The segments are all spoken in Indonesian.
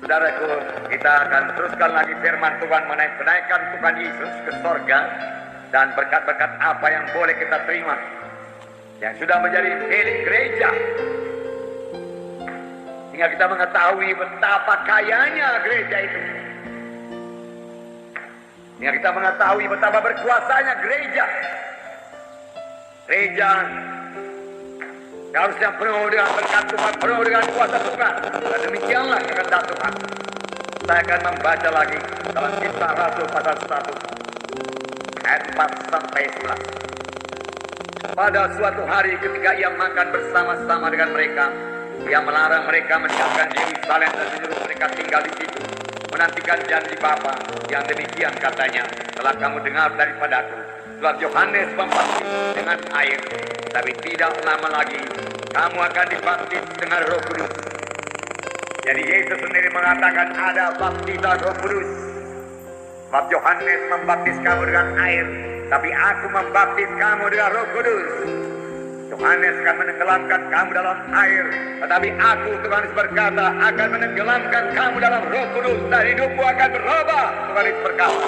Saudaraku, kita akan teruskan lagi firman Tuhan mengenai kenaikan Tuhan Yesus ke sorga dan berkat-berkat apa yang boleh kita terima yang sudah menjadi milik gereja, sehingga kita mengetahui betapa kayanya gereja itu, sehingga kita mengetahui betapa berkuasanya gereja. Gereja harusnya penuh dengan berkat Tuhan, penuh dengan kuasa Tuhan. Dan demikianlah kehendak Tuhan. Saya akan membaca lagi dalam Kisah Rasul pasal 1 ayat 4 sampai 11. Pada suatu hari ketika ia makan bersama-sama dengan mereka, ia melarang mereka meninggalkan Yerusalem dan menyuruh mereka tinggal di situ, menantikan janji Bapa yang demikian katanya, telah kamu dengar daripadaku. Sebab Yohanes membaptis dengan air, tapi tidak lama lagi kamu akan dibaptis dengan Roh Kudus. Jadi Yesus sendiri mengatakan ada baptisan Roh Kudus. Sebab Yohanes membaptis kamu dengan air, tapi aku membaptis kamu dengan Roh Kudus. Yohanes akan menenggelamkan kamu dalam air, tetapi aku, Tuhan Yesus berkata, akan menenggelamkan kamu dalam Roh Kudus dan hidupmu akan berubah. Tuhan Yesus berkata.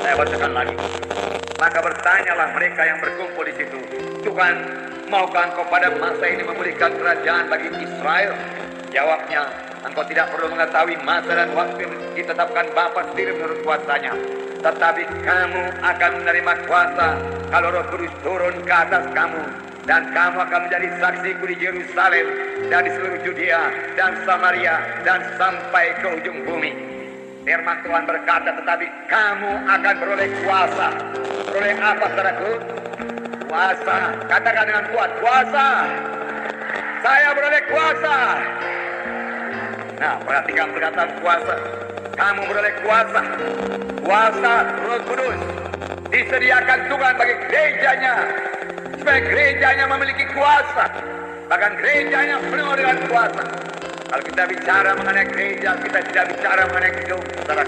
Saya bacakan lagi. Maka bertanyalah mereka yang berkumpul di situ, Tuhan, maukah Engkau pada masa ini memulihkan kerajaan bagi Israel? Jawabnya, Engkau tidak perlu mengetahui masa dan waktu yang ditetapkan Bapa sendiri menurut kuasanya. Tetapi kamu akan menerima kuasa kalau Roh Kudus turun ke atas kamu, dan kamu akan menjadi saksiku di Yerusalem dan di seluruh Judea dan Samaria dan sampai ke ujung bumi. Firman Tuhan berkata, tetapi kamu akan beroleh kuasa. Beroleh apa, saudaraku? Kuasa. Katakan dengan kuat, kuasa. Saya beroleh kuasa. Nah, perhatikan perkataan kuasa. Kamu beroleh kuasa. Kuasa Roh Kudus disediakan Tuhan bagi gerejanya, supaya gerejanya memiliki kuasa. Bahkan gerejanya penuh dengan kuasa. Kalau kita bicara mengenai gereja, kita tidak bicara mengenai gedung, saudara.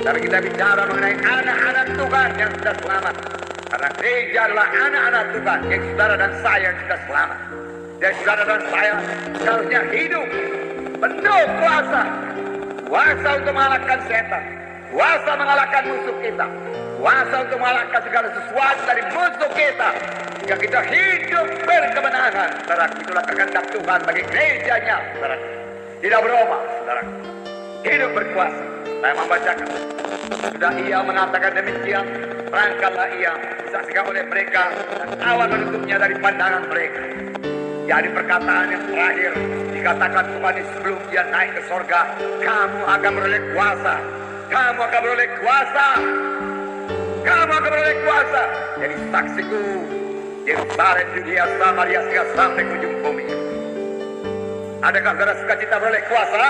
Tapi kita bicara mengenai anak-anak Tuhan yang sudah selamat. Karena gereja adalah anak-anak Tuhan yang saudara dan saya yang sudah selamat. Dan saudara dan saya seharusnya hidup penuh kuasa. Kuasa untuk mengalahkan setan. Kuasa mengalahkan musuh kita. Kuasa untuk mengalahkan segala sesuatu dari musuh kita. Jika kita hidup berkemenangan, saudara, itulah kehendak Tuhan bagi gerejanya, saudara. Tidak berubah, saudara. Hidup berkuasa. Saya membacakan. Sudah ia mengatakan demikian, berangkatlah ia, disaksikan oleh mereka, dan awan menutupnya dari pandangan mereka. Jadi perkataan yang terakhir dikatakan Tuhan sebelum dia naik ke sorga, kamu akan beroleh kuasa. Kamu akan beroleh kuasa. Kamu akan beroleh kuasa. Jadi saksiku Yerusalem, Judea, Samaria, sampai ke ujung bumi. Adakah saudara sukacita beroleh kuasa?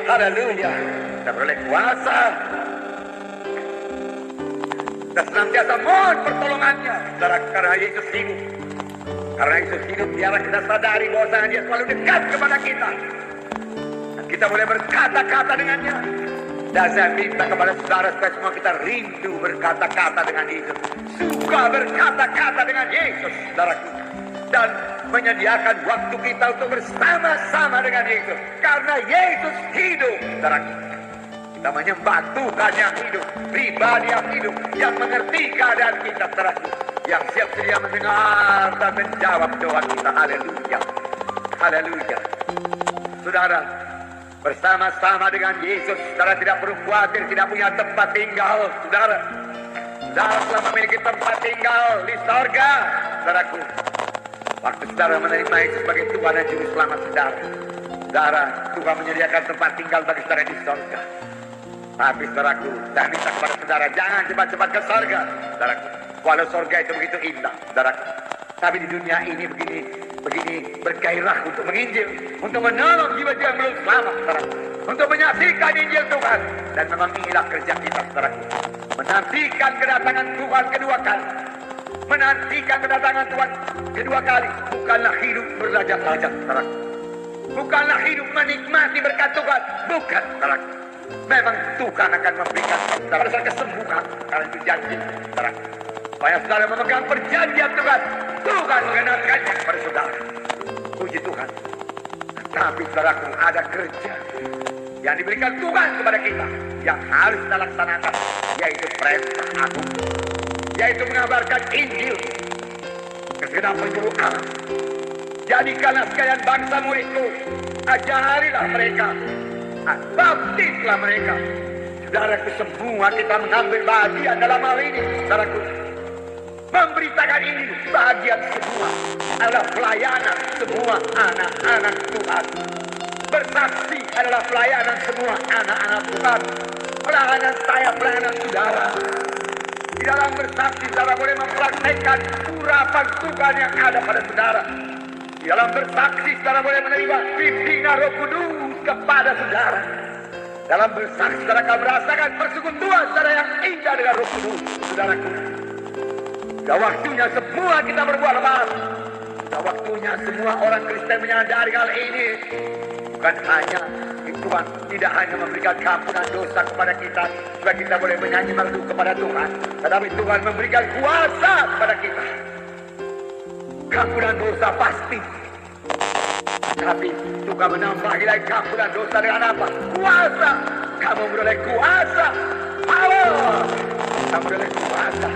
Haleluya. Kita beroleh kuasa. Kita senantiasa mohon pertolongannya, saudara, karena Yesus hidup. Karena Yesus hidup, biarlah kita sadari bahwa Dia selalu dekat kepada kita. Dan kita boleh berkata-kata dengannya. Dan saya minta kepada saudara supaya semua kita rindu berkata-kata dengan Yesus. Suka berkata-kata dengan Yesus, saudaraku. Dan menyediakan waktu kita untuk bersama-sama dengan Yesus. Karena Yesus hidup, saudaraku. Kita menyembah Tuhan yang hidup, pribadi yang hidup, yang mengerti keadaan kita, saudaraku. Yang siap sedia mendengar dan menjawab doa kita. Haleluya. Haleluya. Saudara, bersama-sama dengan Yesus, saudara tidak perlu khawatir, tidak punya tempat tinggal, saudara. Saudara telah memiliki tempat tinggal di sorga, saudaraku. Waktu saudara menerima Yesus sebagai Tuhan dan Juru Selamat saudara, saudara, Tuhan menyediakan tempat tinggal bagi saudara di sorga. Tapi saudaraku, saya minta kepada saudara, jangan cepat-cepat ke sorga, saudaraku. Walau sorga itu begitu indah, saudaraku. Tapi di dunia ini begini bergairah untuk menginjil, untuk menolong jiwa-jiwa yang belum selamat, saudaraku. Untuk menyaksikan Injil Tuhan. Dan memang inilah kerja kita, saudaraku. Menantikan kedatangan Tuhan kedua kali. Menantikan kedatangan Tuhan kedua kali. Bukanlah hidup berlajak-lajak, saudaraku. Bukanlah hidup menikmati berkat Tuhan. Bukan, saudaraku. Memang Tuhan akan memberikan saudara kesembuhan. Karena itu janji, saudaraku. Supaya saudara memegang perjanjian Tuhan. Tuhan mengenalkannya kepada saudara. Puji Tuhan. Tapi saudaraku, ada kerja. yang diberikan Tuhan kepada kita yang harus kita laksanakan, yaitu perintah agung, yaitu mengabarkan Injil ke segenap penjuru alam. Jadikanlah sekalian bangsa muridku, ajarilah mereka, baptislah mereka. Saudaraku, semua kita mengambil bagian dalam hal ini. Saudaraku, memberitakan ini bagian semua adalah pelayanan semua anak-anak Tuhan. Bersaksi adalah pelayanan semua anak-anak Tuhan. Pelayanan saya, pelayanan saudara. Di dalam bersaksi, saudara boleh mempraktekkan urapan Tuhan yang ada pada saudara. Di dalam bersaksi, saudara boleh menerima bimbingan Roh Kudus kepada saudara. Dalam bersaksi, saudara akan merasakan persekutuan saudara yang indah dengan Roh Kudus, saudaraku. Sudah waktunya semua kita berbuat lepas. Sudah waktunya semua orang Kristen menyadari hal ini. Bukan hanya Tuhan tidak hanya memberikan keampunan dosa kepada kita supaya kita boleh menyanyi merdu kepada Tuhan, tetapi Tuhan memberikan kuasa kepada kita. Keampunan dosa pasti, tapi Tuhan menambah lagi keampunan dosa dengan apa? Kuasa. Kamu beroleh kuasa, power. Kamu beroleh kuasa.